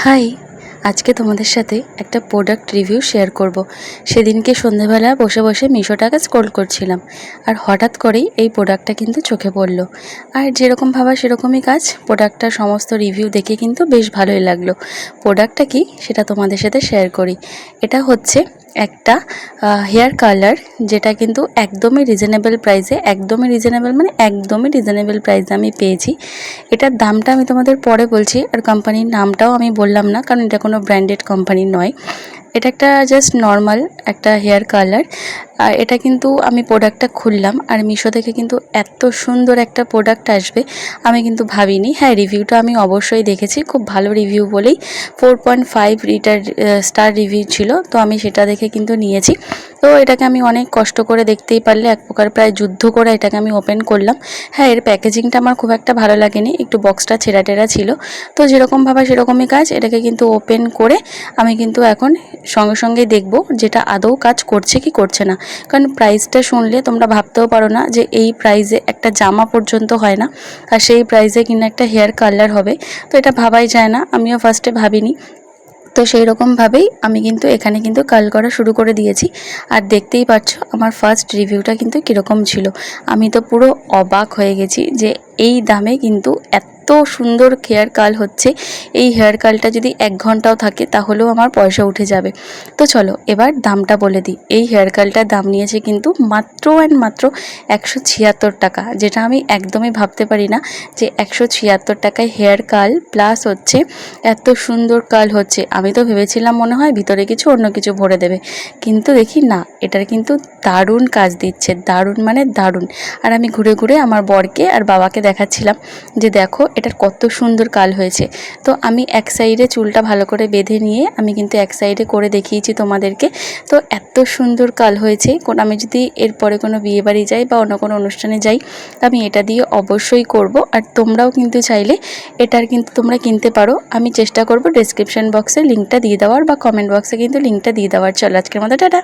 High, আজকে তোমাদের সাথে একটা প্রোডাক্ট রিভিউ শেয়ার করব। সেদিনকে সন্ধেবেলা বসে বসে মিশোটাকে স্ক্রল করছিলাম, আর হঠাৎ করেই এই প্রোডাক্টটা কিন্তু চোখে পড়লো। আর যেরকম ভাবা সেরকমই কাজ, প্রোডাক্টটার সমস্ত রিভিউ দেখে কিন্তু বেশ ভালোই লাগলো। প্রোডাক্টটা কি সেটা তোমাদের সাথে শেয়ার করি। এটা হচ্ছে একটা হেয়ার কালার, যেটা কিন্তু একদমই রিজনেবল প্রাইসে, একদমই রিজনেবল মানে একদমই রিজনেবল প্রাইসে আমি পেয়েছি। এটার দামটা আমি তোমাদের পরে বলছি, আর কোম্পানির নামটাও আমি বললাম না, কারণ এটা কোনো ব্র্যান্ডেড কোম্পানি নয়। এটা একটা জাস্ট নর্মাল একটা হেয়ার কালার। আর এটা কিন্তু আমি প্রোডাক্টটা খুললাম, আর মিশো থেকে কিন্তু এত সুন্দর একটা প্রোডাক্ট আসবে আমি কিন্তু ভাবিনি। হ্যাঁ, রিভিউটা আমি অবশ্যই দেখেছি, খুব ভালো রিভিউ বলেই 4.5 স্টার রিভিউ ছিল, তো আমি সেটা দেখে কিন্তু নিয়েছি। তো এটাকে আমি অনেক কষ্ট করে, দেখতেই পারলে এক প্রকার প্রায় যুদ্ধ করে এটাকে আমি ওপেন করলাম। হ্যাঁ, এর প্যাকেজিংটা আমার খুব একটা ভালো লাগেনি, একটু বক্সটা ছেঁড়া টেরা ছিল। তো যেরকম ভাবা সেরকমই কাজ, এটাকে কিন্তু ওপেন করে আমি কিন্তু এখন সঙ্গে সঙ্গে দেখব যেটা আদৌ কাজ করছে কি করছে না। কারণ প্রাইসটা শুনলে তোমরা ভাবতেও পারো না যে এই প্রাইসে একটা জামা পর্যন্ত হয় না, আর সেই প্রাইসে কিনা একটা হেয়ার কালার হবে। তো এটা ভাবাই যায় না, আমিও ফার্স্টে ভাবিনি। তো সেই রকমভাবেই আমি কিন্তু এখানে কিন্তু কাল করা শুরু করে দিয়েছি। আর দেখতেই পাচ্ছ আমার ফার্স্ট রিভিউটা কিন্তু কীরকম ছিল। আমি তো পুরো অবাক হয়ে গেছি যে এই দামে কিন্তু এত সুন্দর হেয়ার কাল হচ্ছে। এই হেয়ার কালটা যদি 1 ঘন্টাও থাকে তাহলেও আমার পয়সা উঠে যাবে। তো চলো এবার দামটা বলে দিই। এই হেয়ার কালটার দাম নিয়েছে কিন্তু মাত্র অ্যান্ড মাত্র 176 টাকা, যেটা আমি একদমই ভাবতে পারি না যে 176 টাকায় হেয়ার কাল প্লাস হচ্ছে এত সুন্দর কাল হচ্ছে। আমি তো ভেবেছিলাম মনে হয় ভিতরে কিছু অন্য কিছু ভরে দেবে, কিন্তু দেখি না, এটার কিন্তু দারুণ কাজ দিচ্ছে, দারুণ মানে দারুণ। আর আমি ঘুরে ঘুরে আমার বরকে আর বাবাকে দেখাচ্ছিলাম যে দেখো এটার কত সুন্দর কাল হয়েছে। তো আমি এক সাইডে চুলটা ভালো করে বেঁধে নিয়ে আমি কিন্তু এক সাইডে করে দেখিয়েছি তোমাদেরকে। তো এত সুন্দর কাল হয়েছে, আমি যদি এরপরে কোনো বিয়েবাড়ি যাই বা অন্য কোনো অনুষ্ঠানে যাই, আমি এটা দিয়ে অবশ্যই করব। আর তোমরাও কিন্তু চাইলে এটার কিন্তু তোমরা কিনতে পারো। আমি চেষ্টা করব ডেসক্রিপশন বক্সে লিঙ্কটা দিয়ে দেওয়ার, বা কমেন্ট বক্সে কিন্তু লিঙ্কটা দিয়ে দেওয়ার। চলো আজকের মতো টাটা।